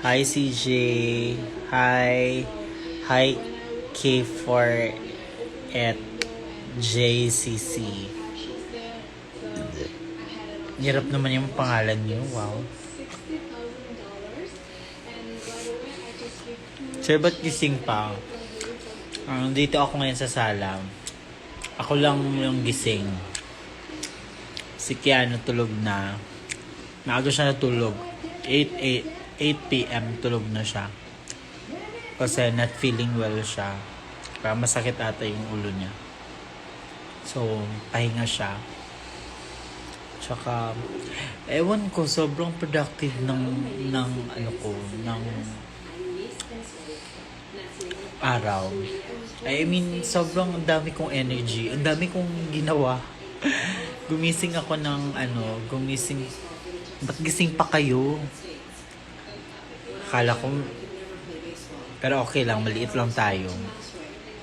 Hi CJ. Hi. Hi K4 at JCC. Hirap naman yung pangalan niyo. Wow. Sir, ba't gising pa? Dito ako ngayon sa sala. Ako lang yung gising. Si Keanu tulog na. Maaga siya natulog. 8 p.m. tulog na siya. Kasi not feeling well siya. Kaya masakit ata yung ulo niya. So, pahinga siya. Tsaka, ewan ko, sobrang productive ng araw. I mean, sobrang dami kong energy. Ang dami kong ginawa. Gumising ako ba't gising pa kayo? Akala ko, pero okay lang, maliit lang tayo.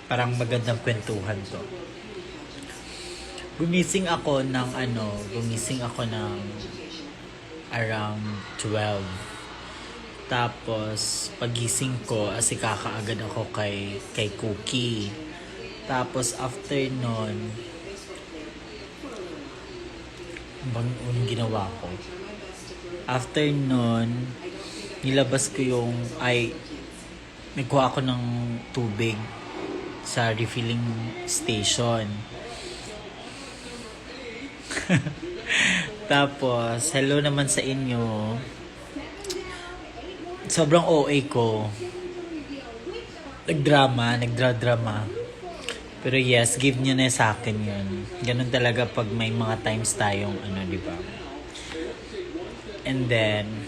Parang magandang kwentuhan to. Gumising ako ng around 12. Tapos, pagising ko, asikaka agad ako kay Cookie. Tapos, after nun, unong ginawa ko? After nun, nilabas ko nagkuha ako ng tubig sa refilling station. Tapos, hello naman sa inyo. Sobrang OA ko. Nagdradrama. Pero yes, give nyo na sa akin yun. Ganun talaga pag may mga times tayong di ba? And then,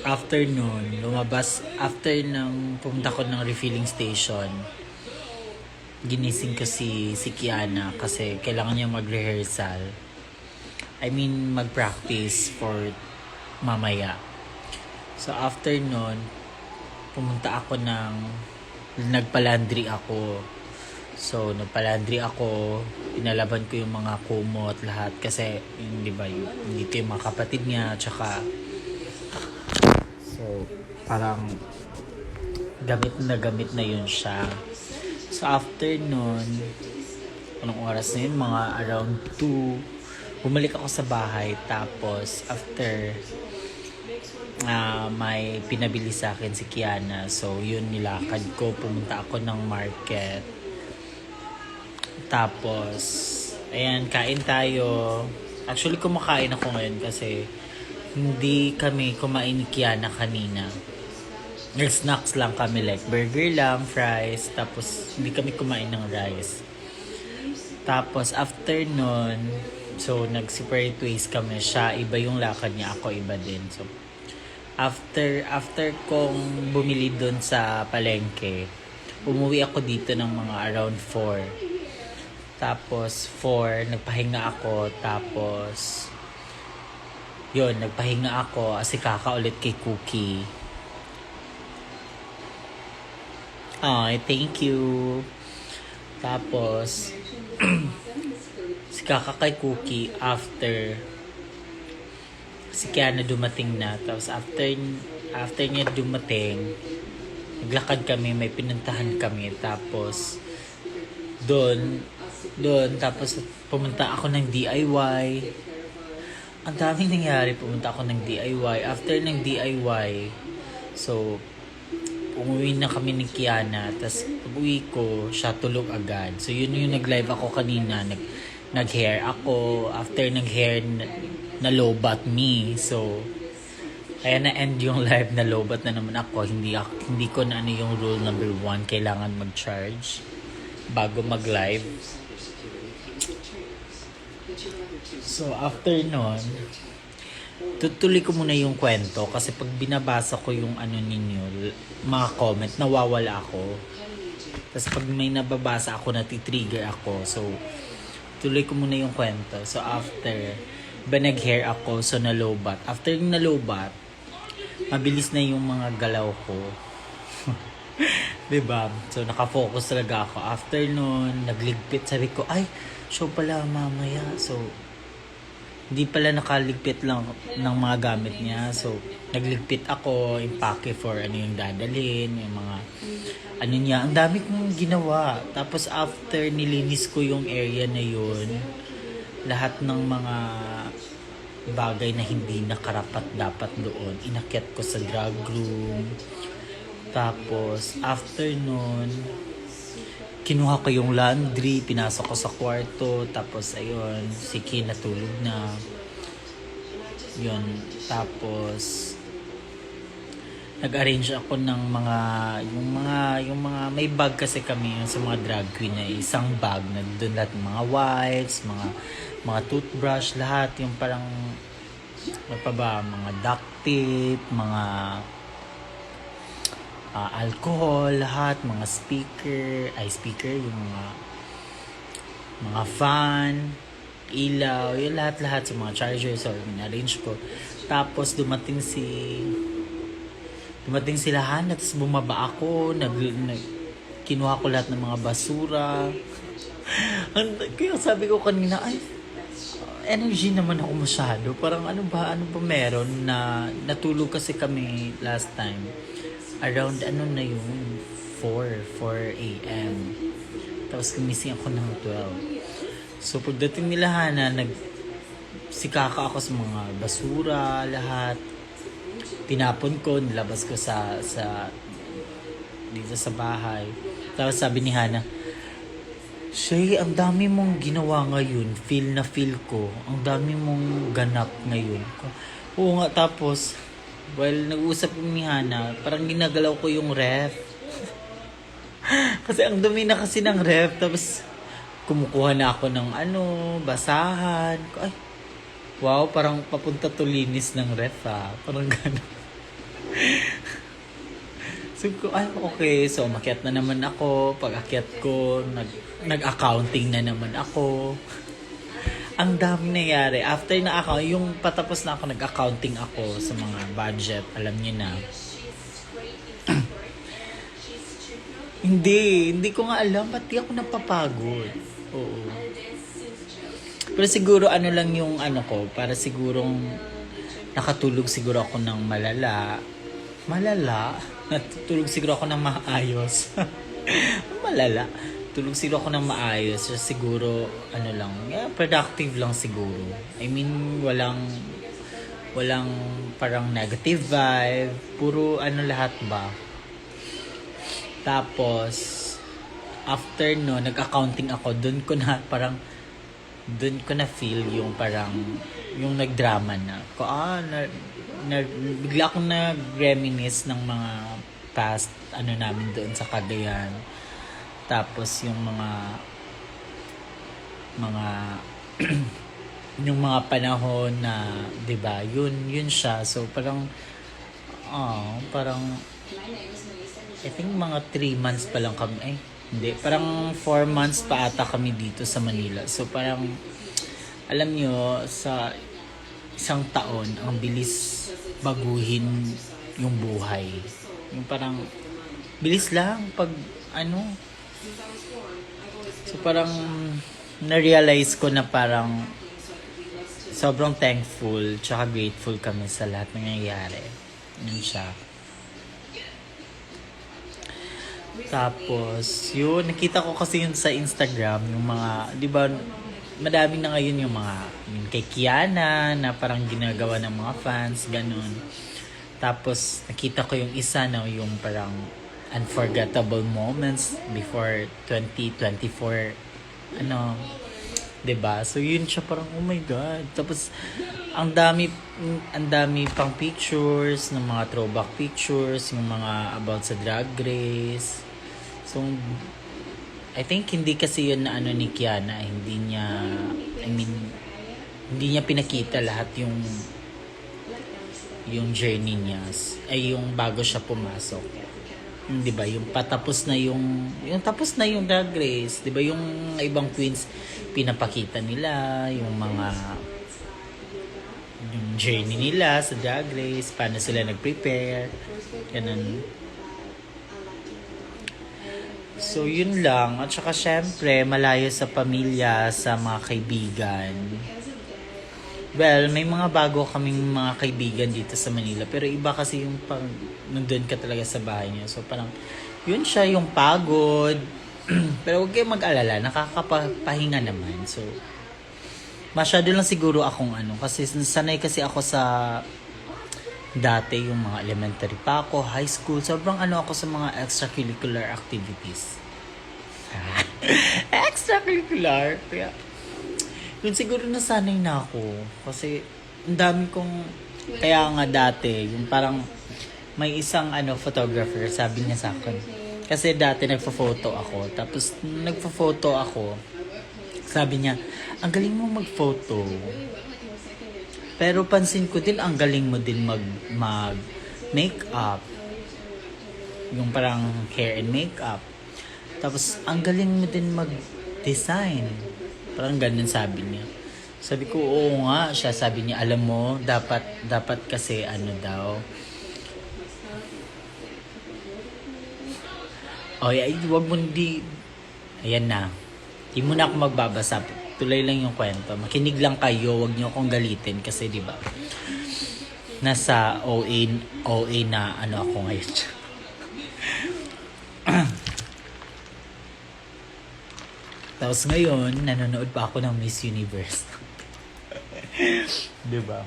after pumunta ko ng refilling station, ginising ko si Kiana kasi kailangan niya mag-rehearsal. I mean, mag-practice for mamaya. So, after nun, nagpa-laundry ako. So, pinalaban ko yung mga kumot, lahat. Kasi, di ba, dito yung mga kapatid niya, tsaka, so, parang, gamit na yun siya. So, after nun, anong oras na yun? Mga around 2, bumalik ako sa bahay. Tapos, after, may pinabili sa akin si Kiana. So, yun, nilakad ko. Pumunta ako ng market. Tapos, ayan, kain tayo. Actually, kumakain ako ngayon kasi hindi kami kumain ni Kiana kanina. Snacks lang kami, like burger lang, fries. Tapos, hindi kami kumain ng rice. Tapos, after nun, so, nag-separate ways kami. Siya, iba yung lakad niya. Ako, iba din. So, after kong bumili doon sa palengke, umuwi ako dito ng mga around 4. Tapos 4, nagpahinga ako. Tapos nagpahinga ako. Asikaka ulit kay Cookie. Thank you. Tapos asikaka kay Cookie after si Kiana dumating na. Tapos after niya dumating, naglakad kami, may pinuntahan kami. Tapos doon tapos pumunta ako ng DIY. Ang daming nangyari. Pumunta ako ng DIY. After ng DIY, so umuwi na kami ni Kiana. Tapos pag-uwi ko, siya tulog agad. So yun yung nag-live ako kanina. Nag-hair ako. After nag-hair, na-lowbat me. So, kaya na-end yung live, na lowbat na naman ako. Hindi ko na yung rule number 1, kailangan mag-charge bago mag-live. So, after nun, tutuloy ko muna yung kwento kasi pag binabasa ko yung ninyo, mga comment, nawawala ako. Tapos pag may nababasa ako, natitrigger ako. So, tuloy ko muna yung kwento. So, after nag-hair ako, so na-lowbat. After yung na-lowbat, mabilis na yung mga galaw ko. Diba? So, nakafocus talaga ako. After nun, nagligpit. Sabi ko, ay, show pala mamaya. So, hindi pala nakaligpit lang ng mga gamit niya. So, nagligpit ako, impake for ano yung dadalhin, yung mga ano niya. Ang dami kong ginawa. Tapos after nilinis ko yung area na yun, lahat ng mga bagay na hindi nakarapat dapat doon, inakyat ko sa drug room. Tapos after nun, kinuha ko yung laundry, pinasok ko sa kwarto, tapos ayun, si Ki natulog na. Yun, tapos nag-arrange ako ng yung mga may bag kasi kami yung sa mga drag queen na isang bag na doon lahat ng mga wipes, mga toothbrush, lahat yung parang ano pa ba, mga duct tape, mga alcohol, lahat, mga speaker, yung mga fan, ilaw, yung lahat sa mga chargers, so in-arrange ko. Tapos dumating sila Hana, tapos bumaba ako, kinuha ko lahat ng mga basura. Kaya sabi ko kanina, ay, energy naman ako masyado. Parang ano ba meron na natulog kasi kami last time. Around 4 a.m. Tapos gumising ako ng 12. So pagdating nila Hana, sikaka ako sa mga basura, lahat. Tinapon ko, nilabas ko sa dito sa bahay. Tapos sabi ni Hana, Shay, ang dami mong ginawa ngayon. Feel ko. Ang dami mong ganap ngayon. Oo nga, tapos while nag-uusap ni Hana, parang ginagalaw ko yung ref. Kasi ang dumi na kasi ng ref. Tapos kumukuha na ako ng basahan. Ay, wow, parang papunta to linis ng ref Parang gano'n. So, ay, okay. So, umakyat na naman ako. Pag akyat ko, nag-accounting na naman ako. Ang dami nangyari. After na ako, yung patapos na ako, nag-accounting ako sa mga budget. Alam niyo na. Hindi ko nga alam. Ba't di ako napapagod? Oo. Pero siguro lang yung ko. Para sigurong nakatulog siguro ako ng malala. Natutulog siguro ako ng maayos. Malala. Tulog siguro ako ng maayos. So, siguro, productive lang siguro. I mean, walang parang negative vibe. Puro lahat ba. Tapos, after nag-accounting ako, doon ko na feel yung parang, yung nagdrama na. Bigla akong nag-reminisce ng mga past, namin doon sa Cagayan. Tapos yung mga yung mga panahon na 'di ba yun siya. So parang I think mga 3 months pa lang kami hindi, parang 4 months pa ata kami dito sa Manila. So parang alam nyo, sa isang taon ang bilis baguhin yung buhay. Yung parang bilis lang pag So parang na-realize ko na parang sobrang thankful tsaka grateful kami sa lahat ng nangyayari. Yun siya. Tapos, nakita ko kasi yun sa Instagram, yung mga, di ba, madami na ngayon yung mga, yung kay Kiana, na parang ginagawa ng mga fans, ganun. Tapos, nakita ko yung isa na yung parang, unforgettable moments before 2024 diba? So yun siya parang oh my god. Tapos ang dami pang pictures ng mga throwback pictures, yung mga about sa Drag Race. So I think hindi kasi yun na ni Kiana, hindi niya pinakita lahat yung journey niya ay yung bago siya pumasok. 'Di ba yung patapos na yung tapos na yung Drag Race, 'di ba yung ibang queens pinapakita nila yung journey nila sa Drag Race, paano sila nag-prepare, ganun. So yun lang, at saka syempre malayo sa pamilya, sa mga kaibigan. Well, may mga bago kaming mga kaibigan dito sa Manila. Pero iba kasi yung pag nandun ka talaga sa bahay niya. So parang, yun siya yung pagod. Pero huwag kayong mag-alala, nakakapahinga naman. So, masyado lang siguro akong ano. Kasi sanay kasi ako sa dati, yung mga elementary pa ako, high school. Sobrang ano ako sa mga extracurricular activities. Extracurricular? Kaya, yun siguro nasanay na ako. Kasi, ang dami kong, kaya nga dati, yung parang, may isang ano photographer, sabi niya sa akin. Kasi dati nagpo-photo ako. Tapos, nagpo-photo ako, sabi niya, ang galing mo mag-photo. Pero pansin ko din, ang galing mo din mag make-up. Yung parang hair and make-up. Tapos, ang galing mo din mag-design. Parang ganun sabi niya. Sabi ko, oo nga. Siya sabi niya, alam mo, dapat kasi ano daw. Ay, wag mo hindi. Ayan na. Hindi mo na ako magbabasa. Tuloy lang yung kwento. Makinig lang kayo. Wag niyo akong galitin. Kasi di ba nasa OA na ano ako ngayon. Tapos ngayon, nanonood pa ako ng Miss Universe. Di ba?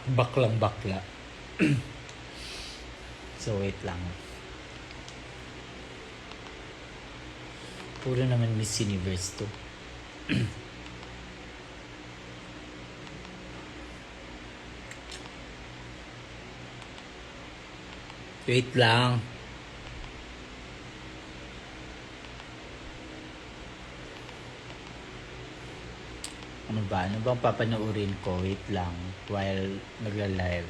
Baklang bakla. So, wait lang. Puro naman Miss Universe to. Wait lang. Ano ba? Ano bang papanoorin ko? Wait lang. While nagla-live.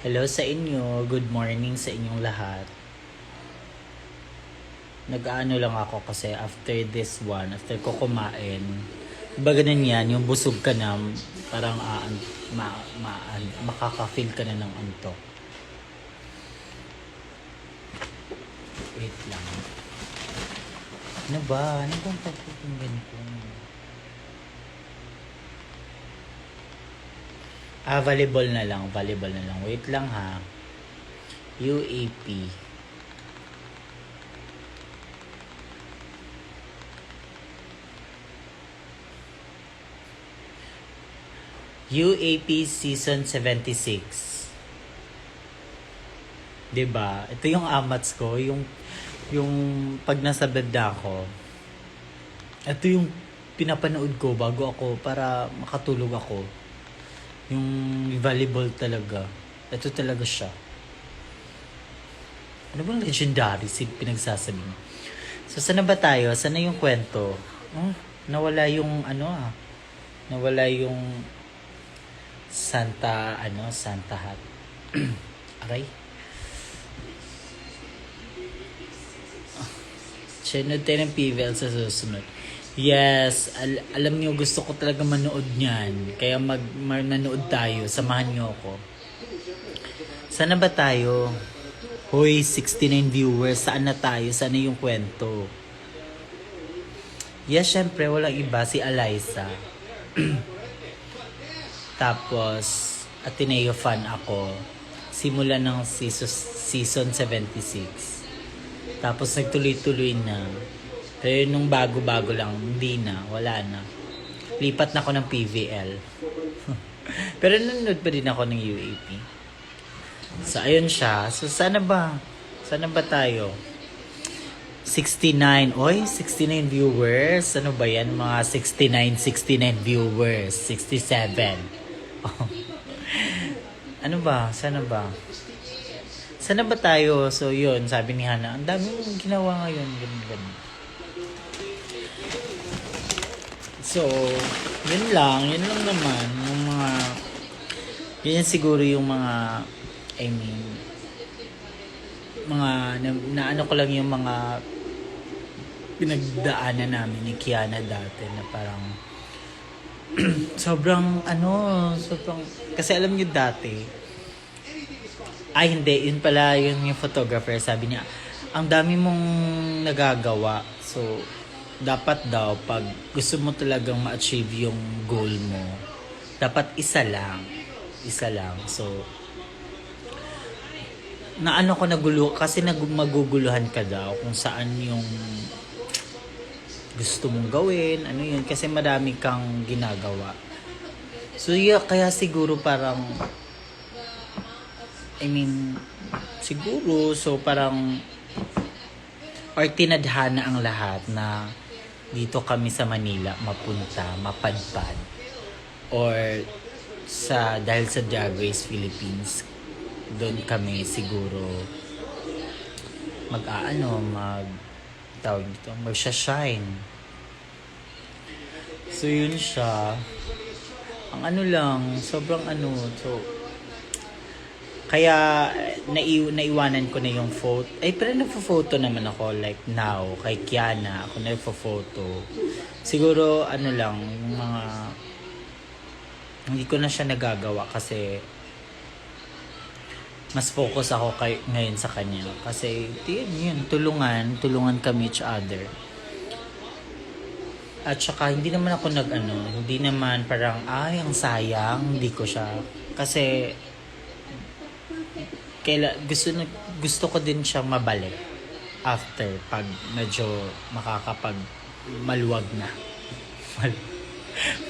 Hello sa inyo. Good morning sa inyong lahat. Nag-ano lang ako kasi after this one, after ko kumain, diba ganun yan, yung busog ka na, parang makaka-feel ka na ng antok. Wait lang. Ano ba? Ano bang pagpapinggan ko? Volleyball na lang. Volleyball na lang. Wait lang ha. UAP. UAP Season 76. Diba? Ito yung amats ko. Yung pag nasa bed ako. Ito yung pinapanood ko bago ako para makatulog ako. Yung volleyball talaga. Ito talaga siya. Ano bang legendary pinagsasabi mo? So, sana ba tayo? Sana yung kwento? Nawala yung nawala yung Santa hat. Aray. Sinunod tayo ng PVL sa susunod. Yes, alam niyo gusto ko talaga manood niyan. Kaya manood tayo. Samahan niyo ako. Sana ba tayo? Hoy, 69 viewers. Saan na tayo? Sana yung kwento? Yes, syempre, walang iba. Si Eliza. Tapos, Ateneo fan ako. Simula ng season 76. Tapos, nagtuloy-tuloy na. Pero nung bago-bago lang, hindi na, wala na. Lipat na ako ng PVL. Pero nanonood pa din ako ng UAP. So, ayun siya. So, sana ba tayo? 69. Oy, 69 viewers. Ano ba yan? Mga 69 viewers. 67. Ano ba? Sana ba? Sana ba tayo? So, yun. Sabi ni Hana, ang dami mong ginawa ngayon. Ganun. So, yun lang naman yung mga yun siguro yung mga mga naano ko lang yung mga pinagdaanan namin ni Kiana dati na parang sobrang kasi alam niyo dati Ay, hindi. Yun pala, yun yung photographer. Sabi niya, ang dami mong nagagawa. So, dapat daw, pag gusto mo talagang ma-achieve yung goal mo, dapat isa lang. Isa lang. So, naano ko nagulo, kasi maguguluhan ka daw kung saan yung gusto mong gawin, ano yun, kasi marami kang ginagawa. So, yeah, kaya siguro parang, I mean, siguro, so parang, or tinadhana ang lahat na dito kami sa Manila mapunta, mapadpad, or dahil sa Drag Race Philippines, doon kami siguro tawag dito, magsha-shine. So yun siya. Ang ano lang, sobrang ano, so kaya naiwanan ko na yung photo. Ay, pero nagpo-photo naman ako like now kay Kiana, ako nagpo-photo. Siguro ano lang, yung mga hindi ko na siya nagagawa kasi mas focus ako ngayon sa kanya. Kasi, yun, tulungan kami each other. At saka, hindi naman ako hindi naman parang, ay, ang sayang, hindi ko siya. Kasi, gusto ko din siyang mabalik after, pag medyo maluwag na.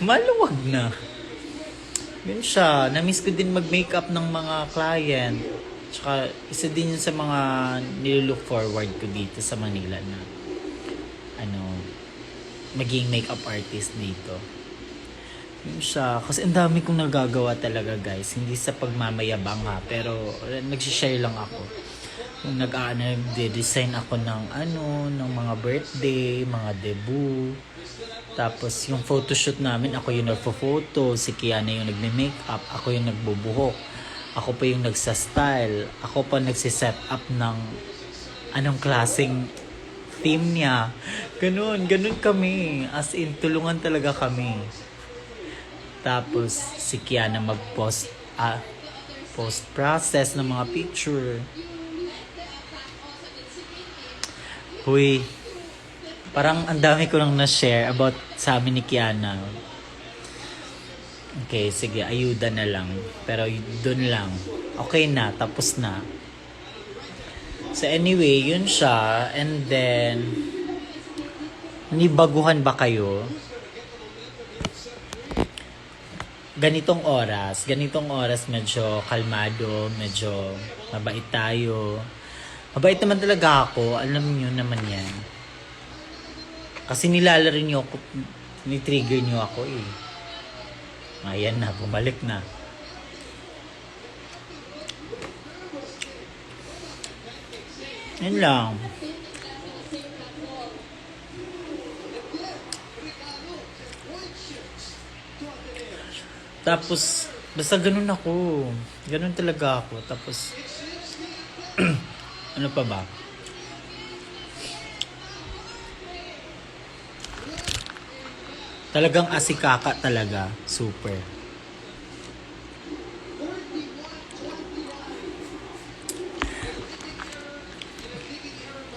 Maluwag na. Yun siya. Na-miss ko din mag-makeup ng mga client. Tsaka, isa din yun sa mga nilook forward ko dito sa Manila na maging makeup artist dito. Yun siya. Kasi ang dami kong nagagawa talaga, guys. Hindi sa pagmamayabang ha. Pero, nagsishare lang ako. Nag-design ako ng ng mga birthday, mga debut. Tapos yung photoshoot namin, ako yung nagpo-photo, si Kiana yung nagme-makeup, ako yung nagbubuhok, ako pa yung nagsa-style, ako pa nagsiset up ng anong klaseng theme niya. Ganun kami. As in, tulungan talaga kami. Tapos si Kiana post-process ng mga picture. Huy, parang ang dami ko lang na-share about sa amin ni Kiana. Okay, sige, ayuda na lang. Pero dun lang. Okay na, tapos na. So anyway, yun siya. And then, nibaguhan ba kayo? Ganitong oras medyo kalmado, medyo mabait tayo. Mabait naman talaga ako, alam niyo naman yan. Kasi nilalaro niyo ako, ni-trigger niyo ako eh. Ayan na, bumalik na. Yan lang. Tapos, basta ganun ako. Ganun talaga ako. Tapos, ano pa ba? Talagang asikaka talaga. Super.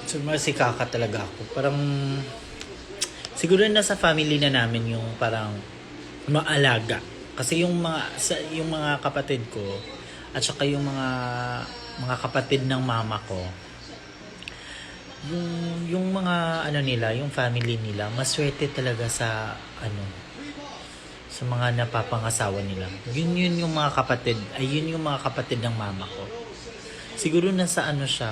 So, asikaka talaga ako. Parang, siguro nasa family na namin yung parang maalaga. Kasi yung mga kapatid ko at saka yung mga kapatid ng mama ko, yung mga nila, yung family nila, maswerte talaga sa sa mga napapangasawa nila. Yun yung mga kapatid, yun yung mga kapatid ng mama ko. Siguro nasa siya.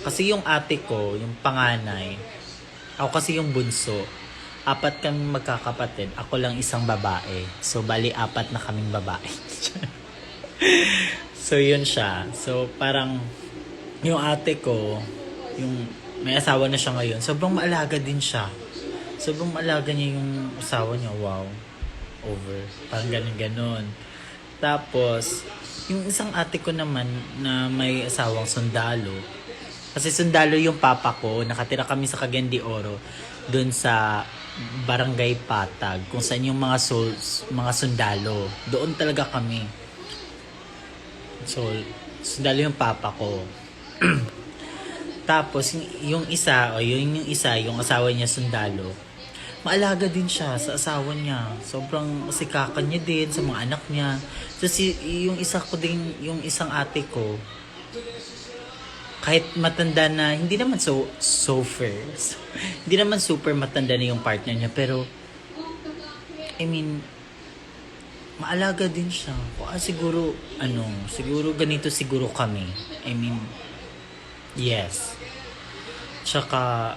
Kasi yung ate ko, yung panganay, ako kasi yung bunso. 4 kami magkakapatid, ako lang isang babae. So bali 4 na kaming babae. So yun siya. So parang yung ate ko, yung may asawa na siya ngayon, sobrang maalaga din siya. Sobrang maalaga niya yung asawa niya. Wow. Over. Parang ganun. Tapos, yung isang ate ko naman na may asawang sundalo. Kasi sundalo yung papa ko. Nakatira kami sa Cagayan de Oro. Doon sa Barangay Patag. Kung saan yung mga sundalo. Doon talaga kami. So, Sundalo yung papa ko. Tapos, yung isa, yung asawa niya sundalo, maalaga din siya sa asawa niya. Sobrang sikakan niya din sa mga anak niya. So, yung isa ko din, yung isang ate ko, kahit matanda na, hindi naman so fair. Hindi naman super matanda na yung partner niya, pero, I mean, maalaga din siya. Siguro, siguro ganito siguro kami. I mean, yes. Tsaka,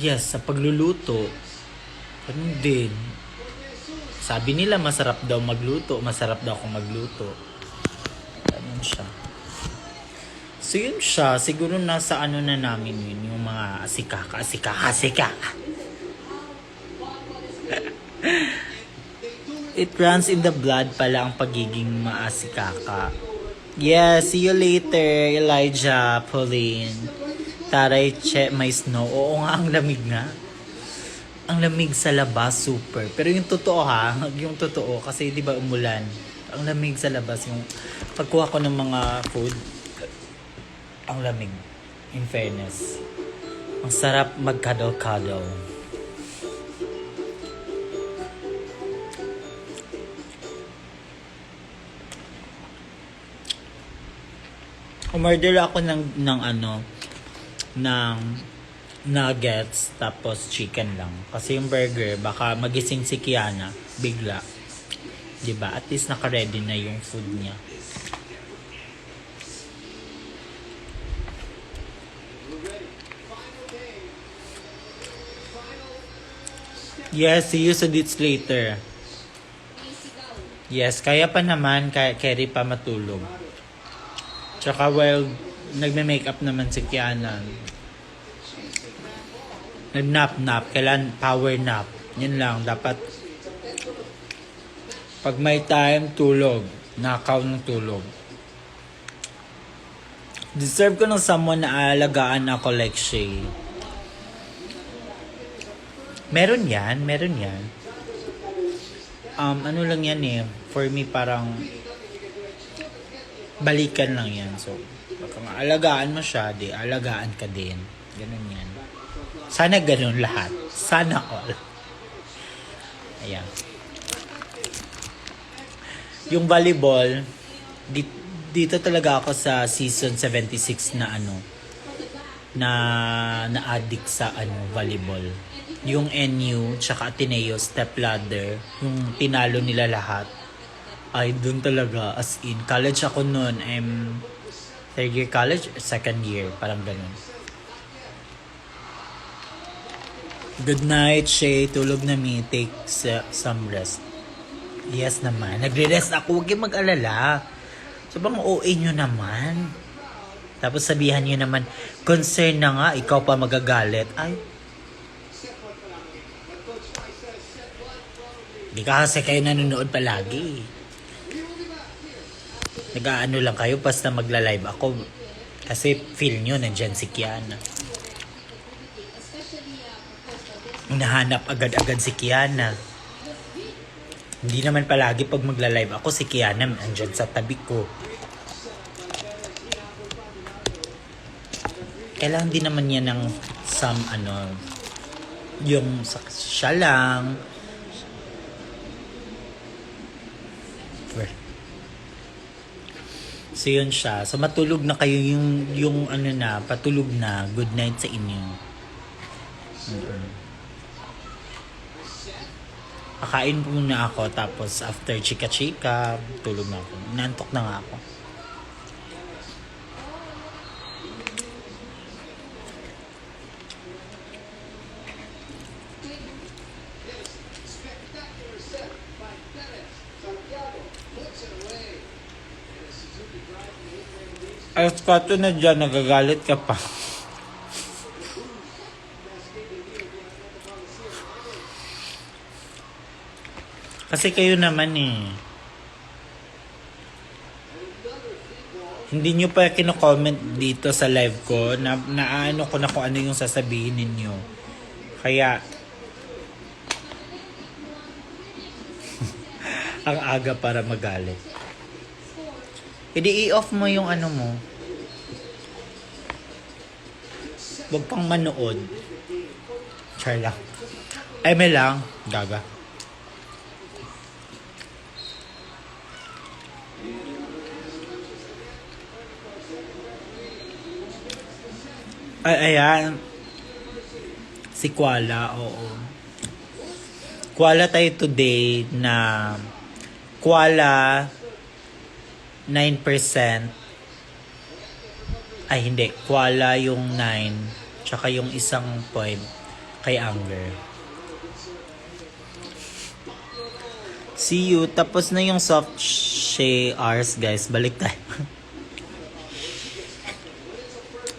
yes, sa pagluluto, ganun din. Sabi nila masarap daw magluto, masarap daw akong magluto. Ganun siya. So yun siya, siguro nasa ano na namin yun, yung mga asikaka. It runs in the blood pala ang pagiging maasikaka. Yeah, see you later, Elijah, Pauline. Taray, may snow. Oo nga, ang lamig nga. Ang lamig sa labas, super. Pero yung totoo yung totoo, kasi di ba umulan. Ang lamig sa labas, yung pagkuha ko ng mga food, ang lamig. In fairness. Ang sarap mag-cuddle-cuddle. Umorder ako ng nuggets tapos chicken lang. Kasi yung burger, baka magising si Kiana bigla. 'Di ba? At least naka-ready na yung food niya. Yes, see you sa dates later. Yes, kaya pa naman, carry pa matulog. Tsaka while nagme-makeup naman si Kiana, nag-nap, kailan power nap. Yun lang, dapat pag may time, tulog. Nakaw ng tulog. Deserve ko ng someone na aalagaan ako like Shay. Meron yan. Ano lang yan eh, for me parang balikan lang yan. So, baka alagaan mo siya, alagaan ka din. Ganun yan. Sana ganun lahat. Sana all. Ayan. Yung volleyball, dito talaga ako sa season 76 na na-addict sa volleyball. Yung NU, tsaka Ateneo, step ladder, yung tinalo nila lahat. Ay, dun talaga, as in. College ako noon, I'm third year college, second year, parang ganun. Good night, Shay. Tulog na me. Take some rest. Yes naman. Nagre-rest ako. Huwag yung mag-alala. So, bang OA nyo naman? Tapos sabihan nyo naman, concern na nga, ikaw pa magagalit. Ay. Di ka kasi kayo nanonood palagi. Nag-aano lang kayo basta magla-live ako. Kasi feel nyo, nandyan si Kiana. Nahanap agad-agad si Kiana. Hindi naman palagi pag magla-live ako, si Kiana nandyan sa tabi ko. Kailangan din naman yan ng some yung siya lang. So yun siya. So matulog na kayo yung patulog na. Good night sa inyo. Kakain po muna ako tapos after chika-chika, tulog na ako. Nantok na nga ako. Ay, Scotto na dyan, nagagalit ka pa. Kasi kayo naman eh. Hindi nyo pa kino-comment dito sa live ko na naano ko na kung ano yung sasabihin ninyo. Kaya, ang aga para magalit. I-off mo yung ano mo. Huwag pang manood. Char lang. Ay, may lang. Gaga. Ay, ayan. Si Kuala, oo. Kuala tayo today na Kuala 9%. Ay, hindi. Kuala yung 9. Tsaka yung isang point kay Anger. See you. Tapos na yung soft shares, guys. Balik tayo.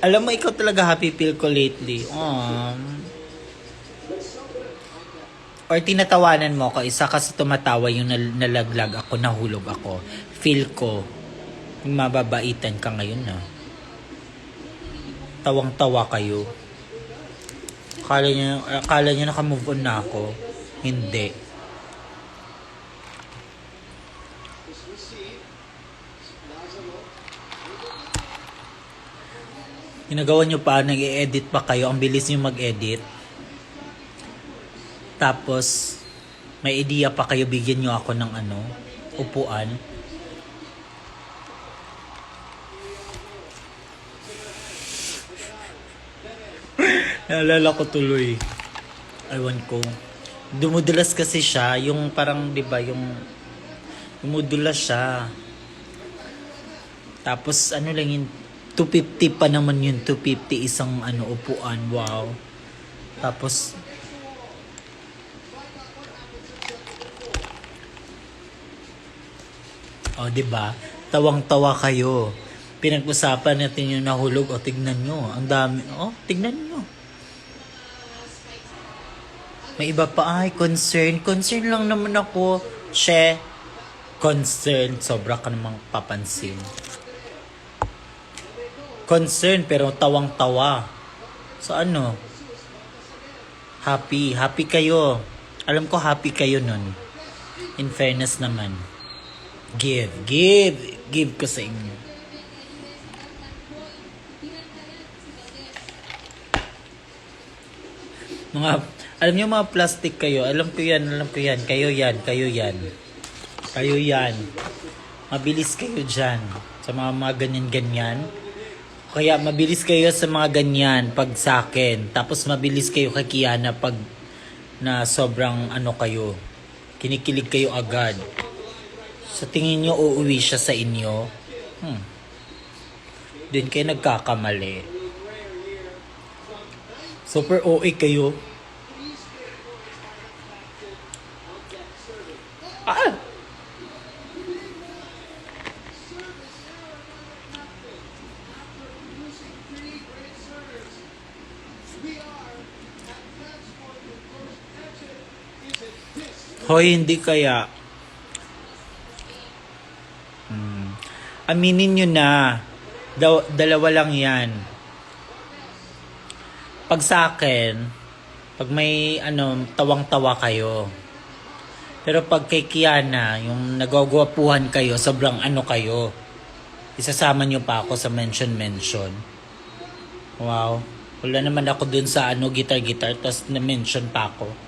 Alam mo, ikaw talaga happy feel ko lately. Or tinatawanan mo ako. Isa kasi tumatawa yung nalaglag ako, nahulog ako. Feel ko, mababaitan ka ngayon na. Tawang-tawa kayo. Akala niya naka-move on na ako. Hindi. Ginagawa nyo pa, nag-i-edit pa kayo. Ang bilis nyo mag-edit. Tapos, may idea pa kayo, bigyan nyo ako ng upuan. Naalala ko tuloy. Ewan ko. Dumudulas kasi siya. Yung parang, di ba, yung dumudulas siya. Tapos, lang yun, 250 pa naman yun. 250 isang upuan. Wow. Tapos, di ba? Tawang-tawa kayo. Pinag-usapan natin yung nahulog. Tignan nyo. Ang dami. Tignan nyo. May iba pa. Ay, concern. Concern lang naman ako. Concern. Sobra ka namang papansin. Concern, pero tawang-tawa. So, Happy. Happy kayo. Alam ko happy kayo nun. In fairness naman. Give ko sa inyo. Alam niyo mga plastic kayo. Alam ko yan. Kayo yan. Mabilis kayo dyan. Sa mga ganyan-ganyan. Kaya mabilis kayo sa mga ganyan pag sa akin. Tapos mabilis kayo kay Kiana pag na sobrang kayo. Kinikilig kayo agad. Sa tingin nyo, uuwi siya sa inyo? Doon kayo nagkakamali. Super OA kayo. Hoy, hindi kaya. Aminin nyo na. Dalawa lang yan. Pag sa akin, pag may tawang-tawa kayo. Pero pag kay Kiana, yung nagagwapuhan kayo, sobrang kayo. Isasama nyo pa ako sa mention. Wow. Wala naman ako dun sa gitar, tapos na-mention pa ako.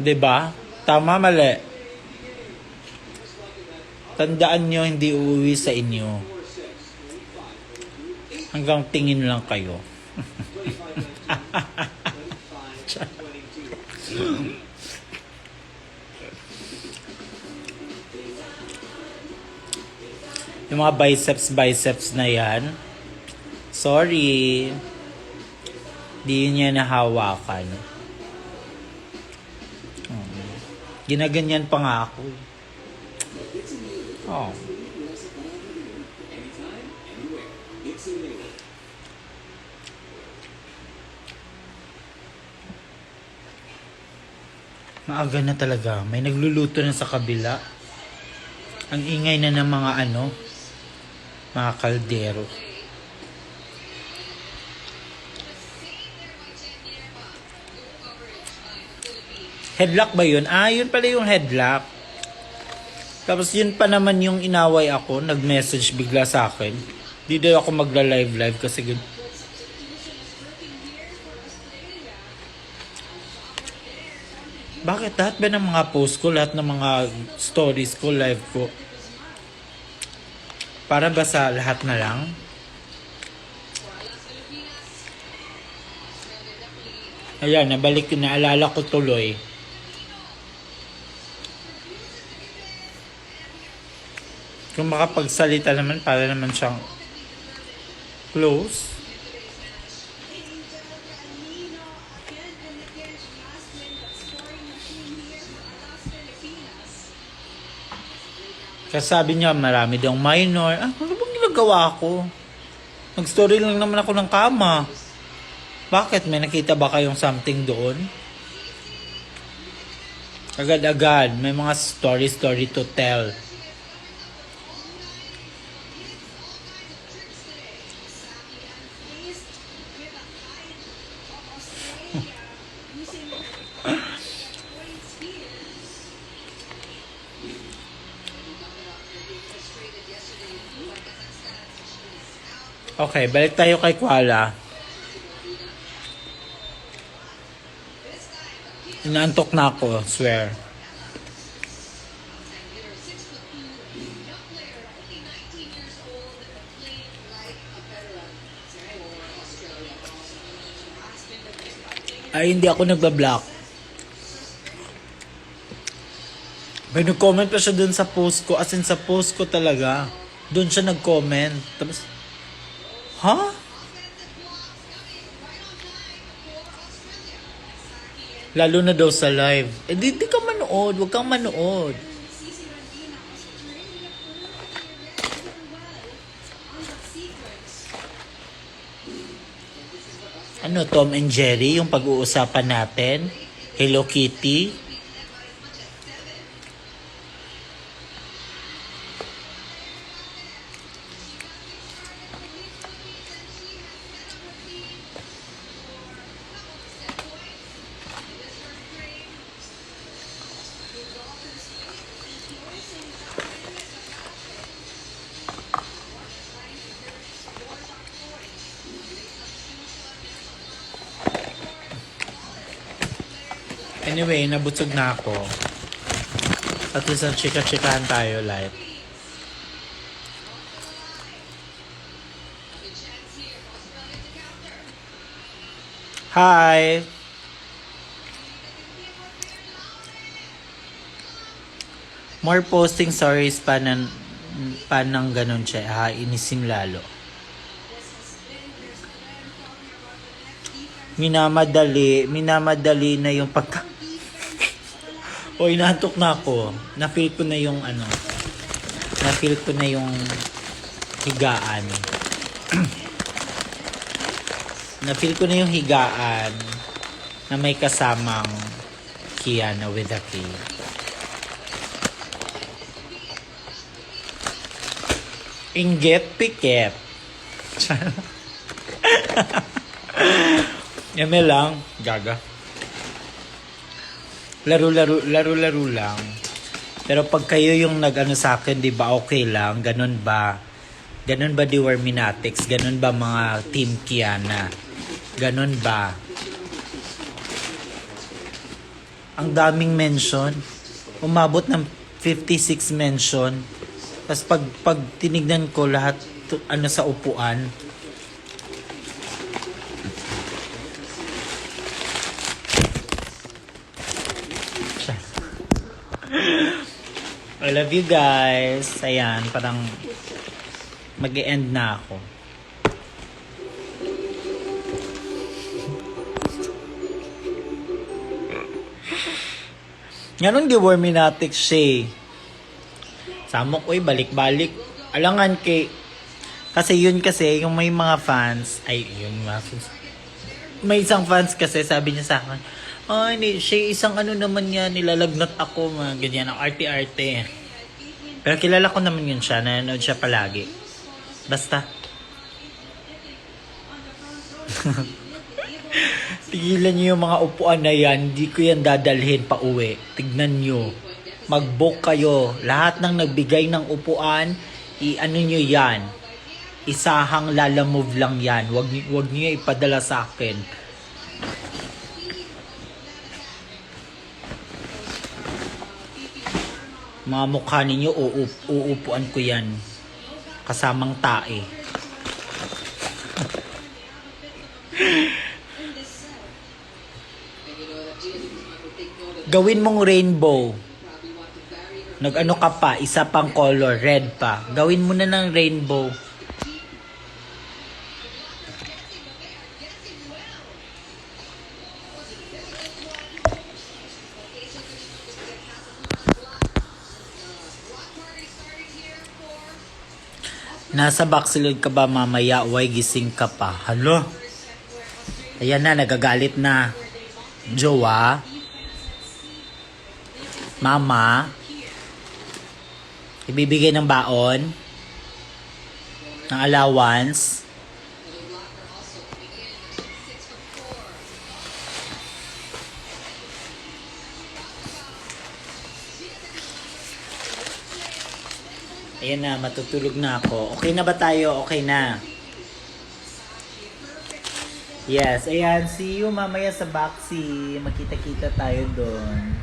Diba? Tama, mali. Tandaan nyo, hindi uuwi sa inyo. Hanggang tingin lang kayo. Yung mga biceps na yan. Sorry. Di niya nahawakan. Ginaganyan pa nga ako. Maaga na talaga. May nagluluto na sa kabila. Ang ingay na ng mga mga kaldero. Headlock ba yun? Ah, yun pala yung headlock. Tapos yun pa naman yung inaway ako. Nag-message bigla sa akin. Di daw ako magla-live kasi bakit lahat ba ng mga post ko, lahat ng mga stories ko, live ko? Para ba sa lahat na lang? Ayan, naalala ko tuloy. Kung makapagsalita naman, para naman siyang close. Kasi sabi niya, marami daw minor. Ah, ano bang ginagawa ko? Nag-story lang naman ako ng kama. Bakit? May nakita ba kayong something doon? Agad-agad, may mga story to tell. Okay, balik tayo kay Kuala. Inaantok na ako, swear. Ay, hindi ako nagbablock. May nag-comment pa siya dun sa post ko. As in, sa post ko talaga. Dun siya nag-comment. Tapos, ha? Lalo na daw sa live. Eh, di ka manood. Huwag kang manood. Ano, Tom and Jerry, yung pag-uusapan natin? Hello Kitty? Anyway, nabusog na ako. At least ang chika-chikahan tayo live. Hi! More posting stories pa ng ganun siya. Ha, inisim lalo. Minamadali na yung o, inaantok na ako. Na-feel ko na yung higaan. Na-feel ko na yung higaan na may kasamang Kiana with a K. Inget piket. Yame lang. Gaga. Laro lang. Pero pag kayo yung nag-ano sa akin, di ba okay lang? Ganun ba? Ganun ba di Warminatics? Ganun ba mga Team Kiana? Ganun ba? Ang daming mention. Umabot ng 56 mention. Tapos pag tinignan ko lahat sa upuan, I love you guys. Ayan, parang mag-e-end na ako. Ganun di Warminatics siya. Samok, balik-balik. Alangan kasi yung may mga fans, may isang fans kasi sabi niya sa akin, Ay, hindi. Siya isang ano naman yan. Nilalagnat ako, mga ganyan. Ang arte-arte. Pero kilala ko naman yun siya. Nanonood siya palagi. Basta. Tigilan niyo yung mga upuan na yan. Hindi ko yan dadalhin pa uwi. Tignan niyo. Mag-book kayo. Lahat ng nagbigay ng upuan, i-ano niyo yan. Isahang lalamove lang yan. Wag niyo ipadala sa akin. Mga mukha ninyo, uupuan ko yan. Kasamang tae. Gawin mong rainbow. Nag-ano ka pa, isa pang color, red pa. Gawin mo na ng rainbow. Nasa backsilid ka ba mamaya? Why gising ka pa? Halo? Ayan na, nagagalit na. Jowa? Mama? Ibibigay ng baon? Ng allowance? Ayan na, matutulog na ako. Okay na ba tayo? Okay na. Yes, ayan. See you mamaya sa Baxi. Makita-kita tayo doon.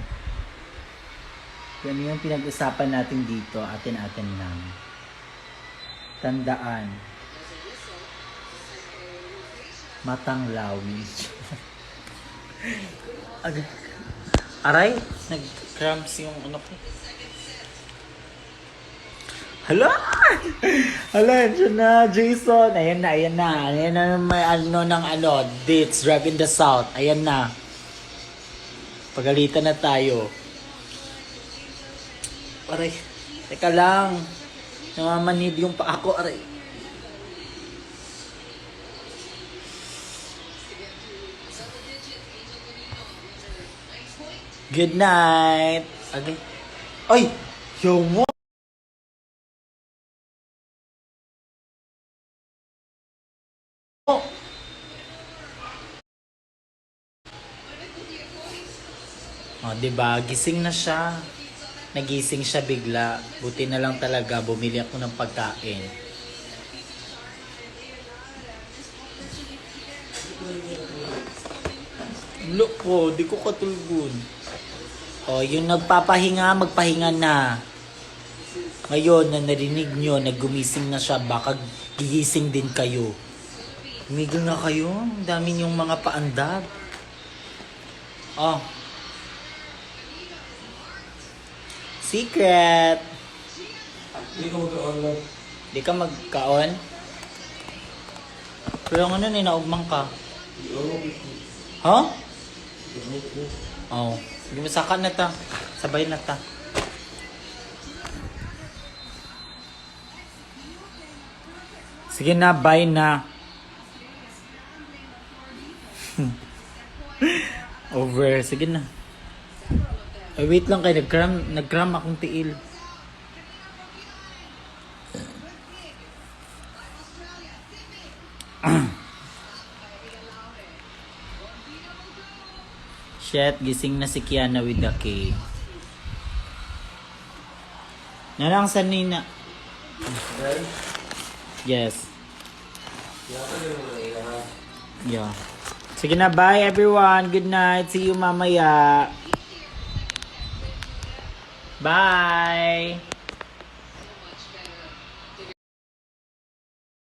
Yan yung pinag-usapan natin dito. Atin-atin lang. Tandaan. Matang lawi. Aray, nag-cramps yung ano ko. Hala! Hala, dyan na, Jason. Ayan na, ayan na. Ayan na may ano ng ano, dates, drive in the south. Ayan na. Pagalitan na tayo. Aray, teka lang. Namamanid yung pa ako, aray. Good night. Okay. Ay! Yo mo! Oh, 'di ba? Gising na siya. Nagising siya bigla. Buti na lang talaga bumili ako ng pagkain. Look po, di ko katulgun. Oh, yung nagpapahinga, magpahinga na. Ngayon, na narinig nyo, naggumising na siya, baka gigising din kayo. Tumigil na kayo. Ang dami yung mga paandar. Oh. Secret. Hindi ka mag-on lang. Di ka magkaon? Pero ano, ninaugmang ka. Ha? Oh. Hindi mo saka na ta. Sabay na ta. Sige na, bye na. Over. Sige na. Ay, wait lang kayo. Nag-cram akong tiil. Shit, gising na si Kiana with the K. Narang sanina. Yes. Yeah. Sige na, bye everyone. Good night. See you mamaya. Bye.